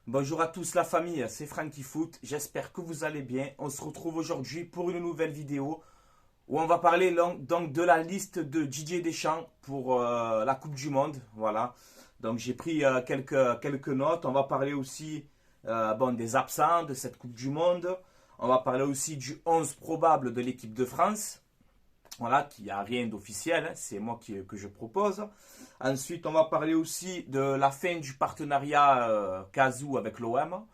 Bonjour à tous la famille, c'est Franky Foot, j'espère que vous allez bien. On se retrouve aujourd'hui pour une nouvelle vidéo où on va parler donc de la liste de Didier Deschamps pour la Coupe du Monde. Voilà, donc j'ai pris quelques notes. On va parler aussi des absents de cette Coupe du Monde. On va parler aussi du 11 probable de l'équipe de France. Voilà, qui n'y a rien d'officiel, hein, c'est moi que je propose. Ensuite, on va parler aussi de la fin du partenariat Kazoo avec l'OM.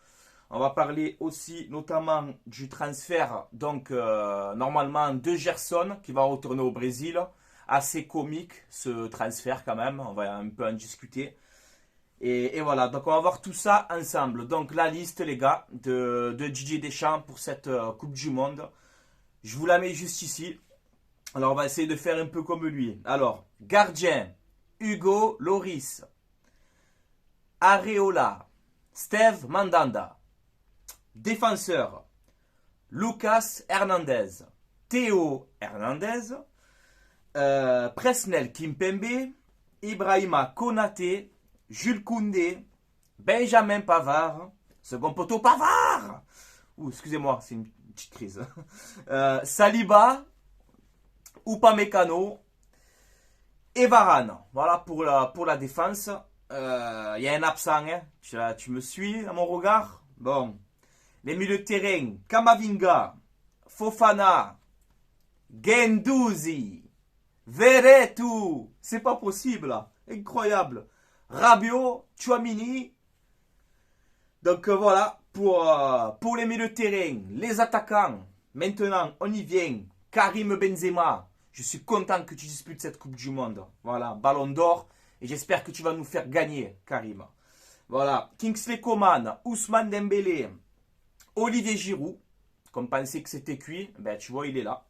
On va parler aussi notamment du transfert, donc normalement de Gerson qui va retourner au Brésil. Assez comique ce transfert quand même, on va un peu en discuter. Et voilà, donc on va voir tout ça ensemble. Donc la liste les gars de Didier Deschamps pour cette Coupe du Monde. Je vous la mets juste ici. Alors, on va essayer de faire un peu comme lui. Alors, gardien, Hugo Loris. Areola, Steve Mandanda. Défenseur, Lucas Hernandez. Théo Hernandez. Presnel Kimpembe. Ibrahima Konaté. Jules Koundé. Benjamin Pavard. Second poteau Pavard. Ouh, excusez-moi, c'est une petite crise. Saliba. Upamecano et Varane. Voilà pour la défense. Il y a un absent, hein. Tu me suis à mon regard? Bon. Les milieux de terrain, Kamavinga, Fofana, Guendouzi, Verretou. C'est pas possible, là. Incroyable. Rabiot, Tchouamini. Donc voilà, pour les milieux de terrain, les attaquants. Maintenant, on y vient. Karim Benzema, je suis content que tu disputes cette Coupe du Monde. Voilà, Ballon d'Or. Et j'espère que tu vas nous faire gagner, Karim. Voilà, Kingsley Coman, Ousmane Dembélé, Olivier Giroud. Comme pensait que c'était cuit, ben tu vois, il est là.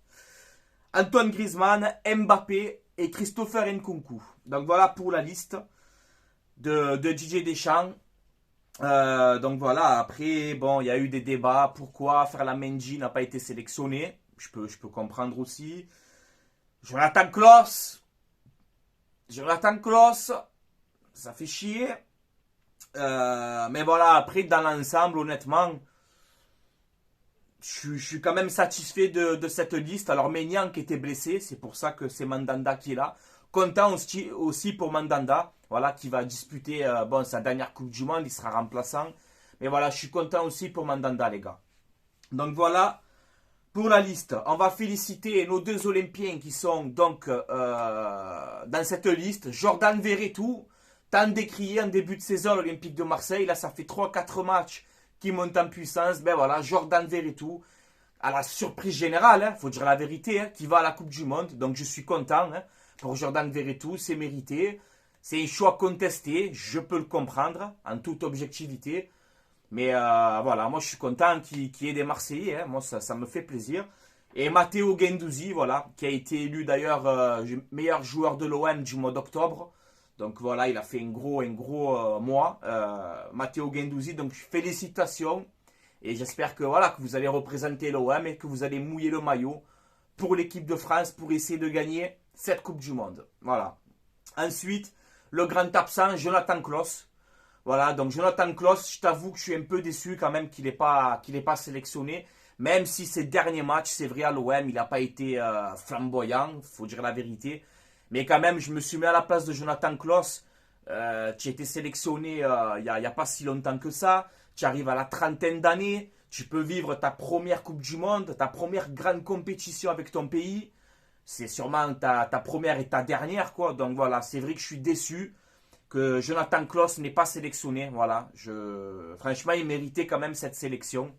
Antoine Griezmann, Mbappé et Christopher Nkunku. Donc voilà pour la liste de Didier Deschamps. Donc voilà, après, bon, il y a eu des débats. Pourquoi Ferland-Mendy n'a pas été sélectionné? Je peux comprendre aussi. Jonathan Klaus, ça fait chier. Mais voilà, après, dans l'ensemble, honnêtement, je suis quand même satisfait de cette liste. Alors, Maignan qui était blessé, c'est pour ça que c'est Mandanda qui est là. Content aussi pour Mandanda, voilà, qui va disputer sa dernière Coupe du Monde, il sera remplaçant. Mais voilà, je suis content aussi pour Mandanda, les gars. Donc voilà. Pour la liste, on va féliciter nos deux Olympiens qui sont donc dans cette liste. Jordan Verretou, tant décrié en début de saison l'Olympique de Marseille. Là, ça fait 3-4 matchs qui montent en puissance. Ben voilà, Jordan Verretou, à la surprise générale, faut dire la vérité, hein, qui va à la Coupe du Monde. Donc je suis content pour Jordan Verretou, c'est mérité. C'est un choix contesté, je peux le comprendre en toute objectivité. Mais voilà, moi je suis content qu'il y ait des Marseillais, hein. Moi ça me fait plaisir. Et Matteo Guendouzi, voilà, qui a été élu d'ailleurs meilleur joueur de l'OM du mois d'octobre. Donc voilà, il a fait un gros mois. Matteo Guendouzi, donc félicitations. Et j'espère que voilà que vous allez représenter l'OM et que vous allez mouiller le maillot pour l'équipe de France pour essayer de gagner cette Coupe du Monde. Voilà. Ensuite, le grand absent, Jonathan Klaus. Voilà, donc Jonathan Klaus, je t'avoue que je suis un peu déçu quand même qu'il n'ait pas sélectionné. Même si ces derniers matchs, c'est vrai, à l'OM, il n'a pas été flamboyant, faut dire la vérité. Mais quand même, je me suis mis à la place de Jonathan Klaus. Tu as été sélectionné il n'y a pas si longtemps que ça. Tu arrives à la trentaine d'années. Tu peux vivre ta première Coupe du Monde, ta première grande compétition avec ton pays. C'est sûrement ta première et ta dernière, quoi. Donc voilà, c'est vrai que je suis déçu que Jonathan Klaus n'est pas sélectionné. Voilà, franchement, il méritait quand même cette sélection.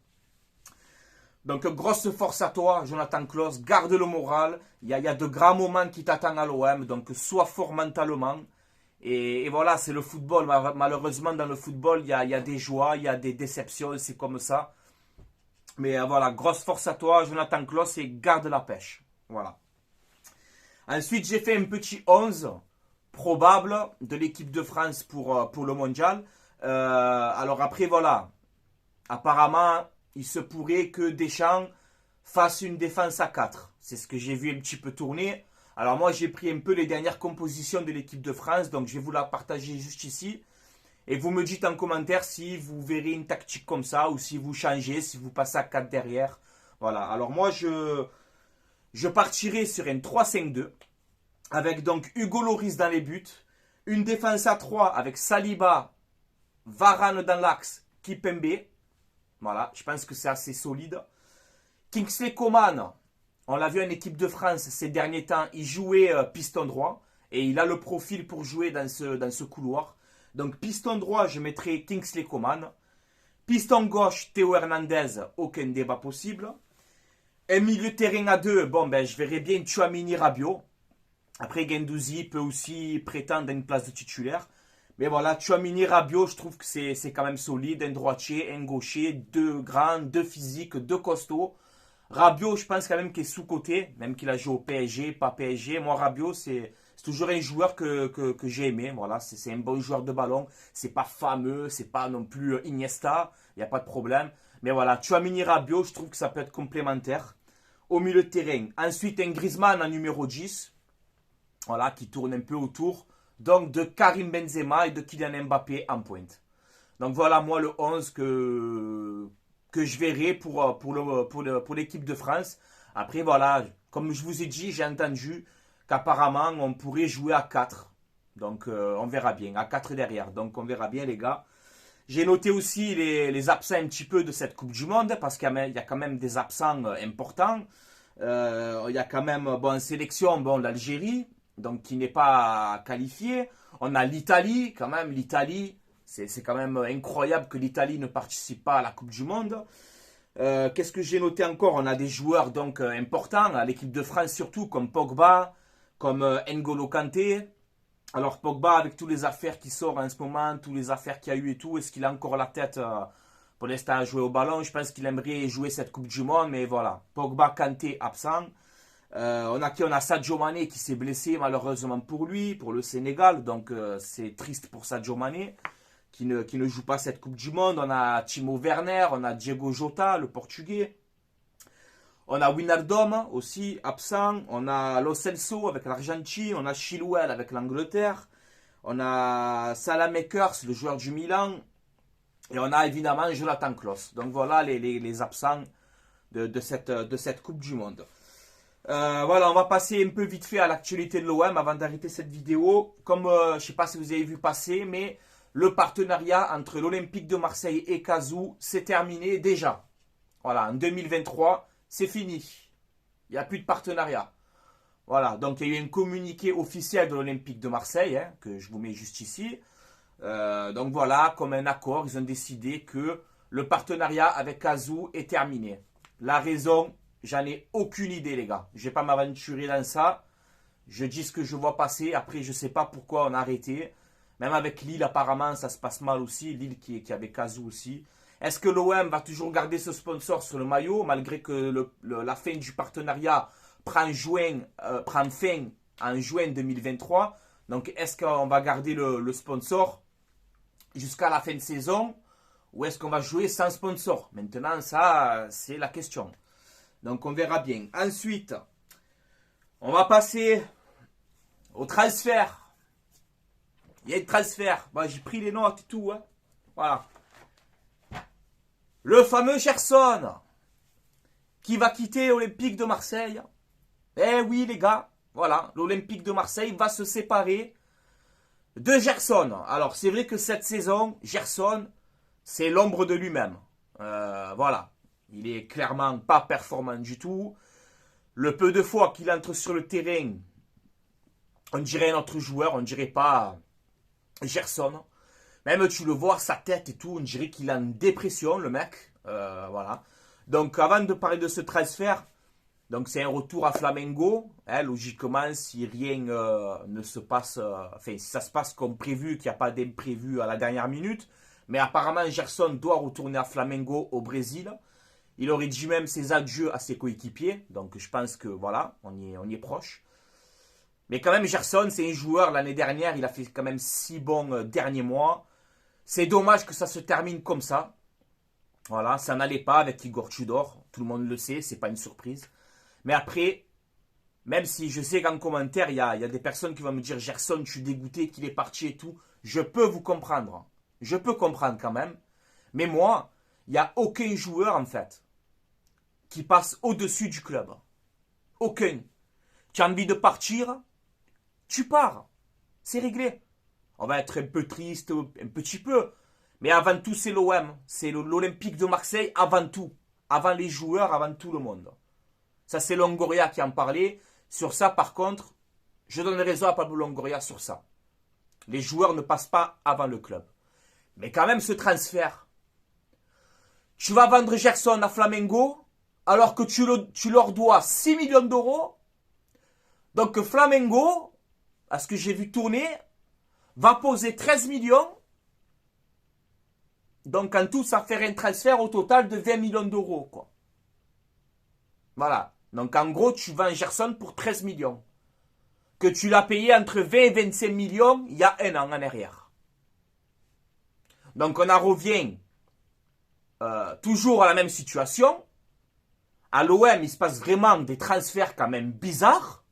Donc, grosse force à toi, Jonathan Klaus. Garde le moral. Il y a de grands moments qui t'attendent à l'OM. Donc, sois fort mentalement. Et voilà, c'est le football. Malheureusement, dans le football, il y a des joies, il y a des déceptions. C'est comme ça. Mais voilà, grosse force à toi, Jonathan Klaus. Et garde la pêche. Voilà. Ensuite, j'ai fait un petit 11 probable de l'équipe de France pour le mondial. Alors après, voilà. Apparemment, il se pourrait que Deschamps fasse une défense à 4. C'est ce que j'ai vu un petit peu tourner. Alors moi, j'ai pris un peu les dernières compositions de l'équipe de France. Donc, je vais vous la partager juste ici. Et vous me dites en commentaire si vous verrez une tactique comme ça ou si vous changez, si vous passez à 4 derrière. Voilà. Alors moi, je partirai sur un 3-5-2 avec donc Hugo Lloris dans les buts. Une défense à 3 avec Saliba, Varane dans l'axe, Kipembe. Voilà, je pense que c'est assez solide. Kingsley Coman, on l'a vu en équipe de France ces derniers temps, il jouait piston droit et il a le profil pour jouer dans ce couloir. Donc piston droit, je mettrai Kingsley Coman. Piston gauche, Théo Hernandez, aucun débat possible. Un milieu de terrain à 2, bon ben je verrai bien Tchouaméni Rabiot. Après Guendouzi peut aussi prétendre à une place de titulaire. Mais voilà, Tchouaméni Rabiot, je trouve que c'est quand même solide. Un droitier, un gaucher, deux grands, deux physiques, deux costauds. Rabiot, je pense quand même qu'il est sous-coté, même qu'il a joué au PSG, pas PSG. Moi, Rabiot, c'est toujours un joueur que j'ai aimé. Voilà, c'est un bon joueur de ballon. C'est pas fameux, c'est pas non plus Iniesta, il n'y a pas de problème. Mais voilà, Tchouaméni Rabiot, je trouve que ça peut être complémentaire. Au milieu de terrain. Ensuite, un Griezmann en numéro 10. Voilà, qui tourne un peu autour. Donc, de Karim Benzema et de Kylian Mbappé en pointe. Donc, voilà, moi, le 11 que je verrai pour l'équipe de France. Après, voilà, comme je vous ai dit, j'ai entendu qu'apparemment, on pourrait jouer à 4. Donc, on verra bien. À 4 derrière. Donc, on verra bien, les gars. J'ai noté aussi les absents un petit peu de cette Coupe du Monde, parce qu'il y a quand même des absents importants. Il y a quand même, bon, en sélection, bon, l'Algérie, donc qui n'est pas qualifiée. On a l'Italie, quand même, l'Italie. C'est quand même incroyable que l'Italie ne participe pas à la Coupe du Monde. Qu'est-ce que j'ai noté encore? On a des joueurs donc importants, à l'équipe de France surtout, comme Pogba, comme N'Golo Kanté. Alors Pogba, avec toutes les affaires qui sortent en ce moment, toutes les affaires qu'il y a eu et tout, est-ce qu'il a encore la tête pour l'instant à jouer au ballon? Je pense qu'il aimerait jouer cette Coupe du Monde, mais voilà. Pogba, Kanté, absent. On a Sadio Mané qui s'est blessé malheureusement pour lui, pour le Sénégal. Donc c'est triste pour Sadio Mané qui ne joue pas cette Coupe du Monde. On a Timo Werner, on a Diego Jota, le Portugais. On a Wijnaldum aussi absent. On a Lo Celso avec l'Argentine. On a Chilwell avec l'Angleterre. On a Salamakers, le joueur du Milan. Et on a évidemment Jonathan Klaus. Donc voilà les absents de cette Coupe du Monde. Voilà, on va passer un peu vite fait à l'actualité de l'OM avant d'arrêter cette vidéo. Comme je ne sais pas si vous avez vu passer, mais le partenariat entre l'Olympique de Marseille et Cazou s'est terminé déjà. Voilà, en 2023, c'est fini. Il n'y a plus de partenariat. Voilà, donc il y a eu un communiqué officiel de l'Olympique de Marseille, hein, que je vous mets juste ici. Donc voilà, comme un accord, ils ont décidé que le partenariat avec Cazou est terminé. La raison, j'en ai aucune idée, les gars. Je ne vais pas m'aventurer dans ça. Je dis ce que je vois passer. Après, je ne sais pas pourquoi on a arrêté. Même avec Lille, apparemment, ça se passe mal aussi. Lille qui avait Cazou aussi. Est-ce que l'OM va toujours garder ce sponsor sur le maillot, malgré que la fin du partenariat prend fin en juin 2023? Donc, est-ce qu'on va garder le sponsor jusqu'à la fin de saison, ou est-ce qu'on va jouer sans sponsor? Maintenant, ça, c'est la question. Donc, on verra bien. Ensuite, on va passer au transfert. Il y a un transfert. Bon, j'ai pris les notes et tout. Hein. Voilà. Le fameux Gerson qui va quitter l'Olympique de Marseille. Eh oui, les gars. Voilà. L'Olympique de Marseille va se séparer de Gerson. Alors, c'est vrai que cette saison, Gerson, c'est l'ombre de lui-même. Voilà. Il est clairement pas performant du tout. Le peu de fois qu'il entre sur le terrain, on dirait un autre joueur, on dirait pas Gerson. Même tu le vois, sa tête et tout, on dirait qu'il est en dépression, le mec. Voilà. Donc, avant de parler de ce transfert, donc c'est un retour à Flamengo. Hein, logiquement, si rien ne se passe, si ça se passe comme prévu, qu'il n'y a pas d'imprévu à la dernière minute. Mais apparemment, Gerson doit retourner à Flamengo au Brésil. Il aurait dit même ses adieux à ses coéquipiers. Donc, je pense que voilà, on y est proche. Mais quand même, Gerson, c'est un joueur, l'année dernière, il a fait quand même 6 bons derniers mois. C'est dommage que ça se termine comme ça. Voilà, ça n'allait pas avec Igor Tudor. Tout le monde le sait, c'est pas une surprise. Mais après, même si je sais qu'en commentaire, il y a des personnes qui vont me dire « Gerson, je suis dégoûté qu'il est parti et tout », je peux vous comprendre. Je peux comprendre quand même. Mais moi, il n'y a aucun joueur, en fait, qui passe au-dessus du club. Aucun. Tu as envie de partir, tu pars. C'est réglé. On va être un peu triste, un petit peu. Mais avant tout, c'est l'OM. C'est l'Olympique de Marseille avant tout. Avant les joueurs, avant tout le monde. Ça, c'est Longoria qui en parlait. Sur ça, par contre, je donne raison à Pablo Longoria sur ça. Les joueurs ne passent pas avant le club. Mais quand même, ce transfert. Tu vas vendre Gerson à Flamengo alors que tu leur dois 6 millions d'euros. Donc Flamengo, à ce que j'ai vu tourner, va poser 13 millions. Donc en tout, ça fait un transfert au total de 20 millions d'euros, quoi. Voilà. Donc en gros, tu vends Gerson pour 13 millions. Que tu l'as payé entre 20 et 25 millions il y a un an en arrière. Donc on en revient toujours à la même situation. À l'OM, il se passe vraiment des transferts quand même bizarres.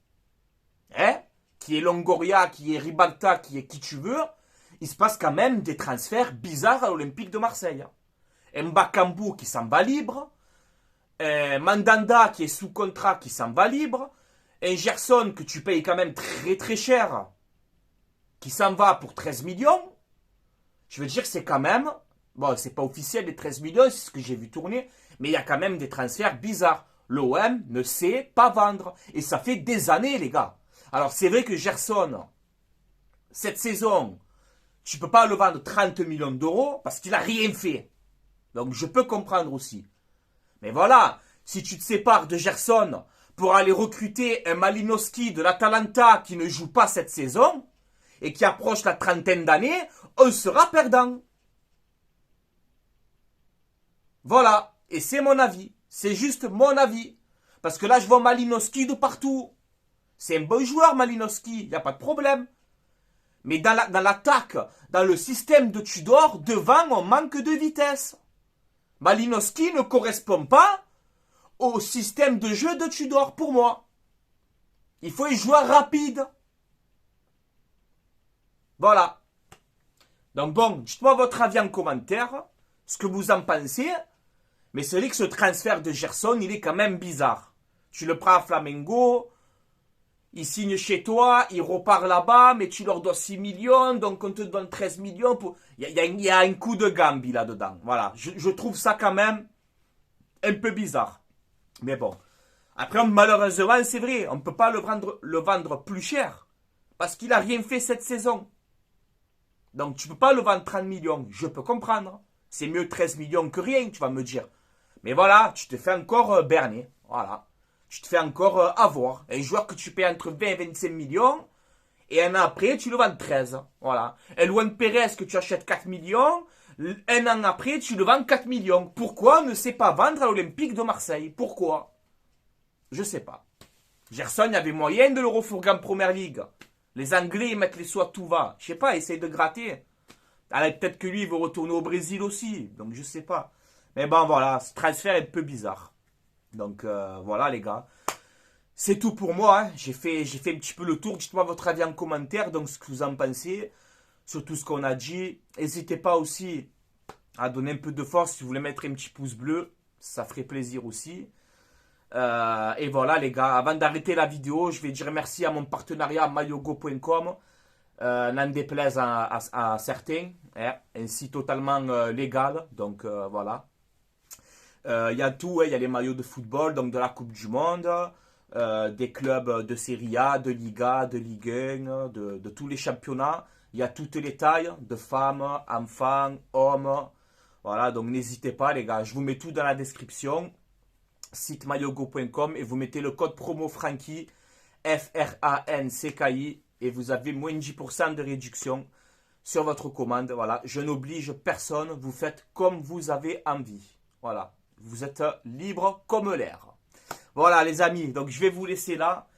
Hein? Qui est Longoria, qui est Ribalta, qui est qui tu veux. Il se passe quand même des transferts bizarres à l'Olympique de Marseille. Mbakambu qui s'en va libre. Mandanda qui est sous contrat qui s'en va libre. Un Gerson que tu payes quand même très très cher qui s'en va pour 13 millions. Je veux dire, c'est quand même... Bon, c'est pas officiel les 13 millions, c'est ce que j'ai vu tourner. Mais il y a quand même des transferts bizarres. L'OM ne sait pas vendre. Et ça fait des années, les gars. Alors, c'est vrai que Gerson, cette saison, tu peux pas le vendre 30 millions d'euros parce qu'il a rien fait. Donc, je peux comprendre aussi. Mais voilà, si tu te sépares de Gerson pour aller recruter un Malinowski de l'Atalanta qui ne joue pas cette saison et qui approche la trentaine d'années, on sera perdant. Voilà, et c'est mon avis. C'est juste mon avis. Parce que là, je vois Malinowski de partout. C'est un bon joueur, Malinowski, il n'y a pas de problème. Mais dans l'attaque, dans le système de Tudor, devant, on manque de vitesse. Malinowski ne correspond pas au système de jeu de Tudor, pour moi. Il faut un joueur rapide. Voilà. Donc bon, dites-moi votre avis en commentaire, ce que vous en pensez. Mais c'est vrai que ce transfert de Gerson, il est quand même bizarre. Tu le prends à Flamengo, il signe chez toi, il repart là-bas, mais tu leur dois 6 millions, donc on te donne 13 millions. Pour... Il y a un coup de gambi là-dedans. Voilà, je trouve ça quand même un peu bizarre. Mais bon. Après, malheureusement, c'est vrai, on ne peut pas le vendre plus cher. Parce qu'il n'a rien fait cette saison. Donc tu ne peux pas le vendre 30 millions. Je peux comprendre. C'est mieux 13 millions que rien, tu vas me dire. Mais voilà, tu te fais encore berner. Voilà. Tu te fais encore avoir. Un joueur que tu payes entre 20 et 25 millions. Et un an après, tu le vends 13. Voilà. Un Luan Pérez que tu achètes 4 millions. Un an après, tu le vends 4 millions. Pourquoi on ne sait pas vendre à l'Olympique de Marseille? Pourquoi? Je sais pas. Gerson, il y avait moyen de le refourguer en Première Ligue. Les Anglais, ils mettent les sous à tout va. Je sais pas, essaye de gratter. Alors peut-être que lui, il veut retourner au Brésil aussi. Donc je sais pas. Mais bon, voilà, ce transfert est un peu bizarre. Donc voilà, les gars. C'est tout pour moi. Hein. J'ai fait un petit peu le tour. Dites-moi votre avis en commentaire. Donc ce que vous en pensez. Sur tout ce qu'on a dit. N'hésitez pas aussi à donner un peu de force. Si vous voulez mettre un petit pouce bleu. Ça ferait plaisir aussi. Et voilà, les gars. Avant d'arrêter la vidéo, je vais dire merci à mon partenariat maillogo.com. N'en déplaise à certains, hein, un site totalement légal, donc voilà. Il y a tout, il y a les maillots de football, donc de la Coupe du Monde, des clubs de Serie A, de Liga, de Ligue 1, de tous les championnats. Il y a toutes les tailles, de femmes, enfants, hommes. Voilà, donc n'hésitez pas les gars, je vous mets tout dans la description. Site maillogo.com et vous mettez le code promo Francky, FRANCKI. Et vous avez moins de 10% de réduction sur votre commande. Voilà, je n'oblige personne. Vous faites comme vous avez envie. Voilà, vous êtes libre comme l'air. Voilà, les amis. Donc, je vais vous laisser là.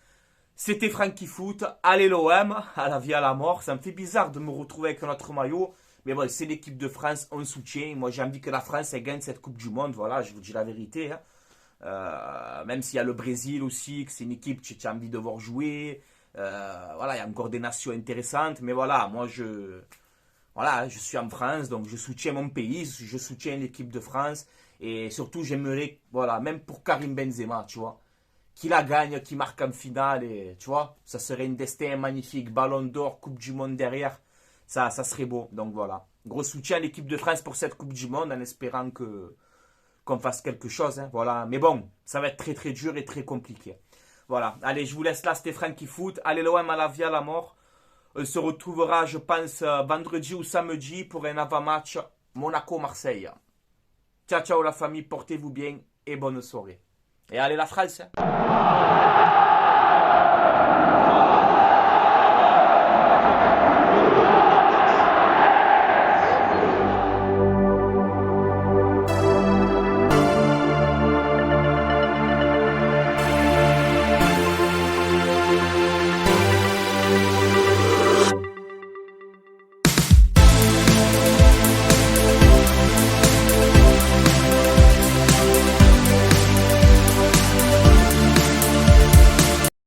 C'était Francky Foot. Allez l'OM, à la vie, à la mort. Ça me fait bizarre de me retrouver avec notre maillot. Mais bon, c'est l'équipe de France. On soutient. Moi, j'ai envie que la France elle gagne cette Coupe du Monde. Voilà, je vous dis la vérité. Hein. Même s'il y a le Brésil aussi, que c'est une équipe que tu as envie de voir jouer. Voilà, il y a encore des nations intéressantes, mais voilà, moi voilà, je suis en France, donc je soutiens mon pays, je soutiens l'équipe de France. Et surtout, j'aimerais, voilà, même pour Karim Benzema, tu vois, qu'il la gagne, qu'il marque en finale. Et tu vois, ça serait un destin magnifique. Ballon d'or, Coupe du Monde derrière. Ça serait beau. Donc voilà. Gros soutien à l'équipe de France pour cette Coupe du Monde en espérant qu'on fasse quelque chose. Hein, voilà. Mais bon, ça va être très très dur et très compliqué. Voilà. Allez, je vous laisse là, Stéphane qui foot. Allez, l'OM à la vie à la mort. On se retrouvera, je pense, vendredi ou samedi pour un avant-match Monaco-Marseille. Ciao, ciao la famille, portez-vous bien et bonne soirée. Et allez la France. Hein.